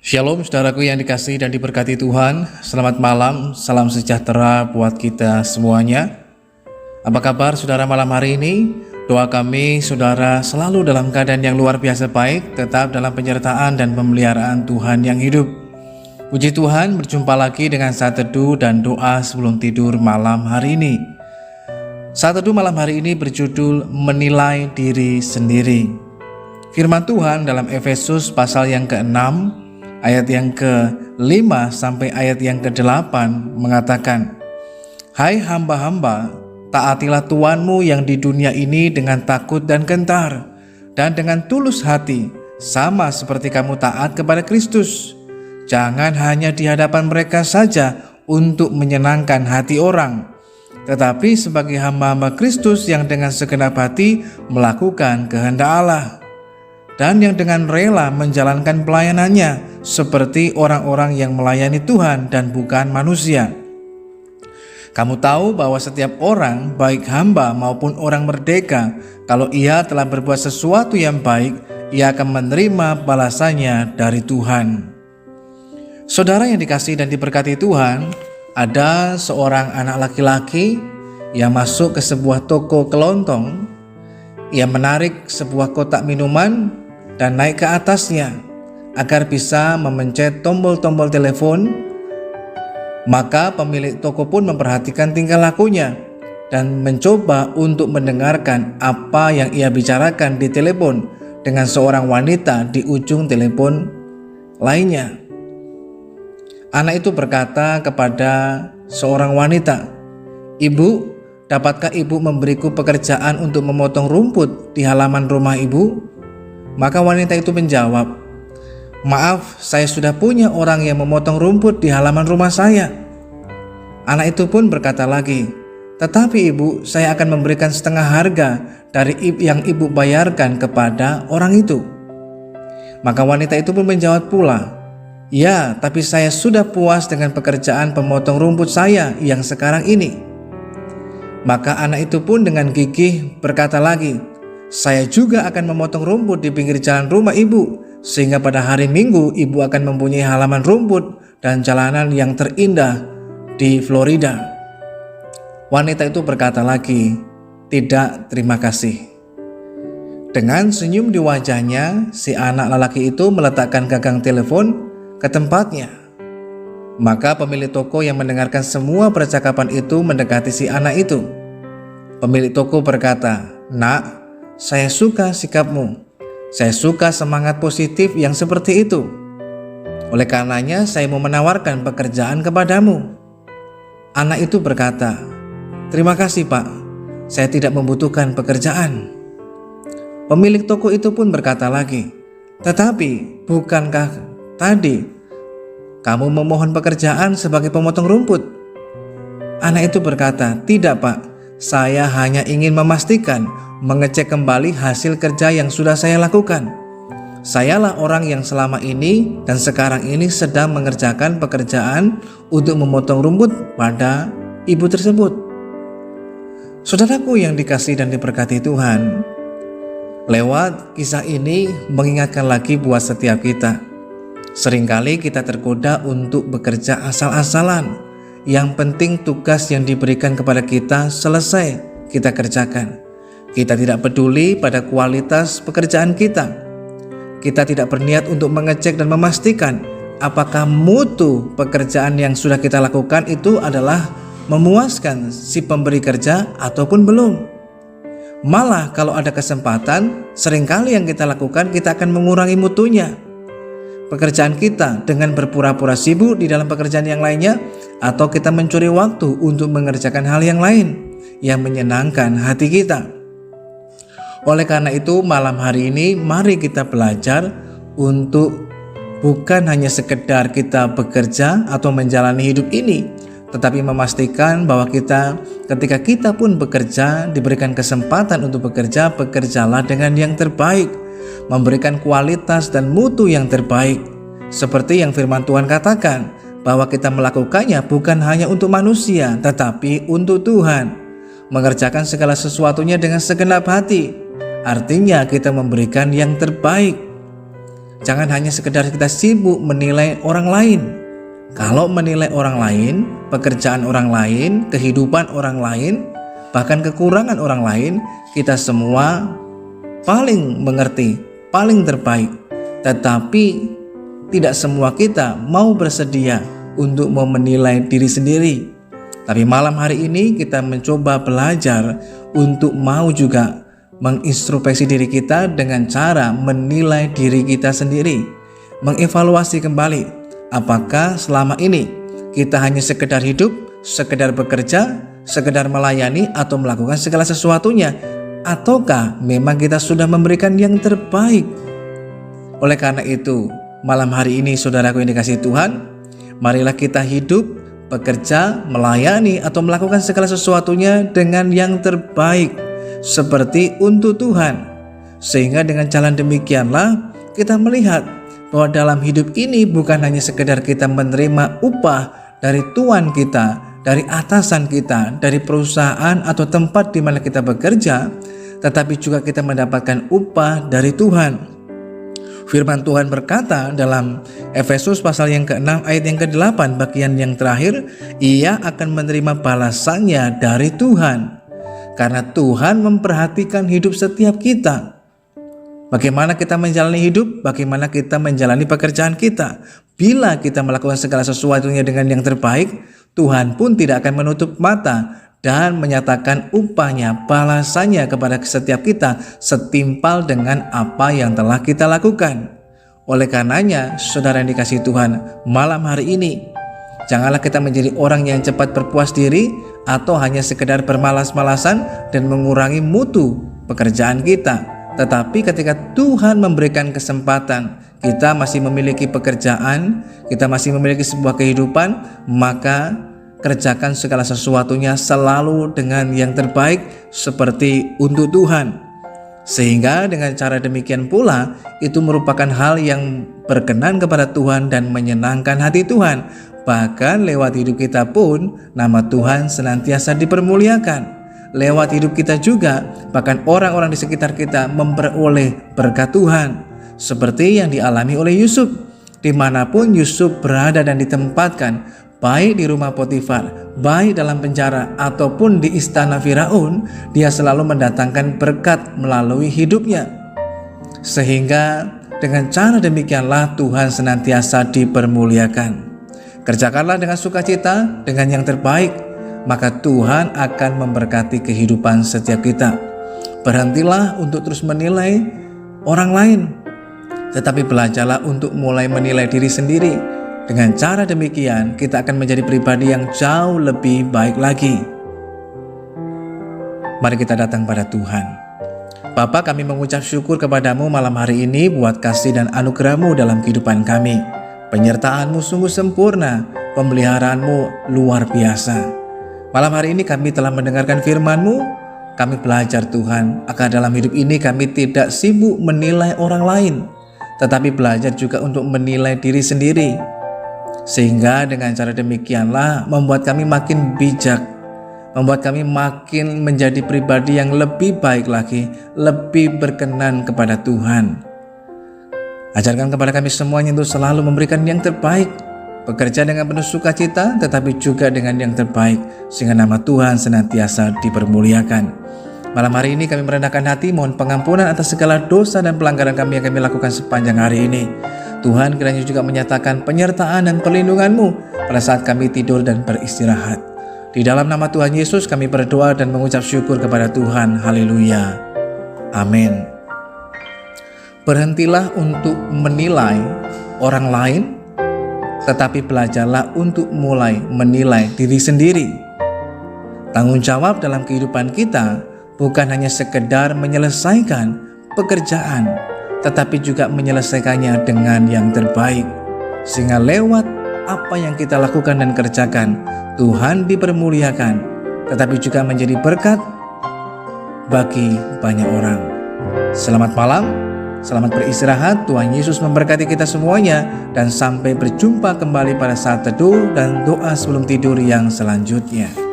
Shalom saudaraku yang dikasihi dan diberkati Tuhan. Selamat malam, salam sejahtera buat kita semuanya. Apa kabar saudara malam hari ini? Doa kami saudara selalu dalam keadaan yang luar biasa baik, tetap dalam penyertaan dan pemeliharaan Tuhan yang hidup. Puji Tuhan, berjumpa lagi dengan saat teduh dan doa sebelum tidur malam hari ini. Saat teduh malam hari ini berjudul Menilai Diri Sendiri. Firman Tuhan dalam Efesus pasal yang ke-6 ayat yang ke-5 sampai ayat yang ke-8 mengatakan, "Hai hamba-hamba, taatilah Tuanmu yang di dunia ini dengan takut dan gentar, dan dengan tulus hati, sama seperti kamu taat kepada Kristus. Jangan hanya di hadapan mereka saja untuk menyenangkan hati orang, tetapi sebagai hamba-hamba Kristus yang dengan segenap hati melakukan kehendak Allah, dan yang dengan rela menjalankan pelayanannya seperti orang-orang yang melayani Tuhan dan bukan manusia. Kamu tahu bahwa setiap orang, baik hamba maupun orang merdeka, kalau ia telah berbuat sesuatu yang baik, ia akan menerima balasannya dari Tuhan." Saudara yang dikasihi dan diberkati Tuhan, ada seorang anak laki-laki yang masuk ke sebuah toko kelontong. Ia menarik sebuah kotak minuman dan naik ke atasnya agar bisa memencet tombol-tombol telepon. Maka pemilik toko pun memperhatikan tingkah lakunya dan mencoba untuk mendengarkan apa yang ia bicarakan di telepon dengan seorang wanita di ujung telepon lainnya. Anak itu berkata kepada seorang wanita, "Ibu, dapatkah ibu memberiku pekerjaan untuk memotong rumput di halaman rumah ibu?" Maka wanita itu menjawab, "Maaf, saya sudah punya orang yang memotong rumput di halaman rumah saya." Anak itu pun berkata lagi, "Tetapi ibu, saya akan memberikan setengah harga dari yang ibu bayarkan kepada orang itu." Maka wanita itu pun menjawab pula, "Ya, tapi saya sudah puas dengan pekerjaan pemotong rumput saya yang sekarang ini." Maka anak itu pun dengan gigih berkata lagi, "Saya juga akan memotong rumput di pinggir jalan rumah ibu, sehingga pada hari Minggu ibu akan mempunyai halaman rumput dan jalanan yang terindah di Florida." Wanita itu berkata lagi, "Tidak, terima kasih." Dengan senyum di wajahnya, si anak lelaki itu meletakkan gagang telepon ke tempatnya. Maka pemilik toko yang mendengarkan semua percakapan itu mendekati si anak itu. Pemilik toko berkata, "Nak, saya suka sikapmu. Saya suka semangat positif yang seperti itu. Oleh karenanya saya mau menawarkan pekerjaan kepadamu." Anak itu berkata, "Terima kasih Pak, saya tidak membutuhkan pekerjaan." Pemilik toko itu pun berkata lagi, "Tetapi bukankah tadi kamu memohon pekerjaan sebagai pemotong rumput?" Anak itu berkata, "Tidak Pak, saya hanya ingin memastikan, mengecek kembali hasil kerja yang sudah saya lakukan. Sayalah orang yang selama ini dan sekarang ini sedang mengerjakan pekerjaan untuk memotong rumput pada ibu tersebut." Saudaraku yang dikasihi dan diberkati Tuhan, lewat kisah ini mengingatkan lagi buat setiap kita. Seringkali kita tergoda untuk bekerja asal-asalan. Yang penting tugas yang diberikan kepada kita selesai kita kerjakan. Kita tidak peduli pada kualitas pekerjaan kita. Kita tidak berniat untuk mengecek dan memastikan apakah mutu pekerjaan yang sudah kita lakukan itu adalah memuaskan si pemberi kerja ataupun belum. Malah kalau ada kesempatan, seringkali yang kita lakukan kita akan mengurangi mutunya. Pekerjaan kita dengan berpura-pura sibuk di dalam pekerjaan yang lainnya, atau kita mencuri waktu untuk mengerjakan hal yang lain yang menyenangkan hati kita. Oleh karena itu malam hari ini mari kita belajar untuk bukan hanya sekedar kita bekerja atau menjalani hidup ini, tetapi memastikan bahwa kita ketika kita pun bekerja, diberikan kesempatan untuk bekerja, bekerjalah dengan yang terbaik, memberikan kualitas dan mutu yang terbaik. Seperti yang firman Tuhan katakan, bahwa kita melakukannya bukan hanya untuk manusia, tetapi untuk Tuhan. Mengerjakan segala sesuatunya dengan segenap hati, artinya kita memberikan yang terbaik. jangan hanya sekedar kita sibuk menilai orang lain. Kalau menilai orang lain, pekerjaan orang lain, kehidupan orang lain, bahkan kekurangan orang lain, kita semua paling mengerti, paling terbaik. Tetapi tidak semua kita mau bersedia untuk mau menilai diri sendiri. Tapi malam hari ini kita mencoba belajar untuk mau juga mengintrospeksi diri kita dengan cara menilai diri kita sendiri, mengevaluasi kembali apakah selama ini kita hanya sekedar hidup, sekedar bekerja, sekedar melayani atau melakukan segala sesuatunya, ataukah memang kita sudah memberikan yang terbaik. Oleh karena itu, malam hari ini saudaraku yang dikasihi Tuhan, marilah kita hidup, bekerja, melayani atau melakukan segala sesuatunya dengan yang terbaik, seperti untuk Tuhan. Sehingga dengan jalan demikianlah kita melihat bahwa dalam hidup ini bukan hanya sekedar kita menerima upah dari Tuhan kita, dari atasan kita, dari perusahaan atau tempat di mana kita bekerja, tetapi juga kita mendapatkan upah dari Tuhan. Firman Tuhan berkata dalam Efesus pasal yang ke-6 ayat yang ke-8 bagian yang terakhir, ia akan menerima balasannya dari Tuhan. Karena Tuhan memperhatikan hidup setiap kita. Bagaimana kita menjalani hidup, bagaimana kita menjalani pekerjaan kita. Bila kita melakukan segala sesuatunya dengan yang terbaik, Tuhan pun tidak akan menutup mata dan menyatakan upahnya, balasannya kepada setiap kita setimpal dengan apa yang telah kita lakukan. Oleh karenanya, saudara yang dikasihi Tuhan, malam hari ini janganlah kita menjadi orang yang cepat berpuas diri atau hanya sekedar bermalas-malasan dan mengurangi mutu pekerjaan kita. Tetapi ketika Tuhan memberikan kesempatan, kita masih memiliki pekerjaan, kita masih memiliki sebuah kehidupan, maka kerjakan segala sesuatunya selalu dengan yang terbaik seperti untuk Tuhan. Sehingga dengan cara demikian pula itu merupakan hal yang berkenan kepada Tuhan dan menyenangkan hati Tuhan. Bahkan lewat hidup kita pun nama Tuhan senantiasa dipermuliakan. Lewat hidup kita juga bahkan orang-orang di sekitar kita memperoleh berkat Tuhan. Seperti yang dialami oleh Yusuf. Dimanapun Yusuf berada dan ditempatkan, baik di rumah Potifar, baik dalam penjara ataupun di istana Firaun, dia selalu mendatangkan berkat melalui hidupnya. Sehingga dengan cara demikianlah Tuhan senantiasa dipermuliakan. Kerjakanlah dengan sukacita, dengan yang terbaik, maka Tuhan akan memberkati kehidupan setiap kita. Berhentilah untuk terus menilai orang lain, tetapi belajarlah untuk mulai menilai diri sendiri. Dengan cara demikian, kita akan menjadi pribadi yang jauh lebih baik lagi. Mari kita datang pada Tuhan. Bapa, kami mengucap syukur kepadamu malam hari ini buat kasih dan anugerah-Mu dalam kehidupan kami. Penyertaan-Mu sungguh sempurna, pemeliharaanmu luar biasa. Malam hari ini kami telah mendengarkan firman-Mu. Kami belajar Tuhan, agar dalam hidup ini kami tidak sibuk menilai orang lain, tetapi belajar juga untuk menilai diri sendiri. Sehingga dengan cara demikianlah membuat kami makin bijak, membuat kami makin menjadi pribadi yang lebih baik lagi, lebih berkenan kepada Tuhan. Ajarkan kepada kami semuanya untuk selalu memberikan yang terbaik, bekerja dengan penuh sukacita, tetapi juga dengan yang terbaik, sehingga nama Tuhan senantiasa dipermuliakan. Malam hari ini kami merendahkan hati, mohon pengampunan atas segala dosa dan pelanggaran kami yang kami lakukan sepanjang hari ini. Tuhan, kiranya juga menyatakan penyertaan dan perlindungan-Mu pada saat kami tidur dan beristirahat. Di dalam nama Tuhan Yesus kami berdoa dan mengucap syukur kepada Tuhan. Haleluya. Amin. Berhentilah untuk menilai orang lain, tetapi belajarlah untuk mulai menilai diri sendiri. Tanggung jawab dalam kehidupan kita bukan hanya sekedar menyelesaikan pekerjaan, tetapi juga menyelesaikannya dengan yang terbaik. Sehingga lewat apa yang kita lakukan dan kerjakan, Tuhan dipermuliakan, tetapi juga menjadi berkat bagi banyak orang. Selamat malam, selamat beristirahat. Tuhan Yesus memberkati kita semuanya, dan sampai berjumpa kembali pada saat teduh dan doa sebelum tidur yang selanjutnya.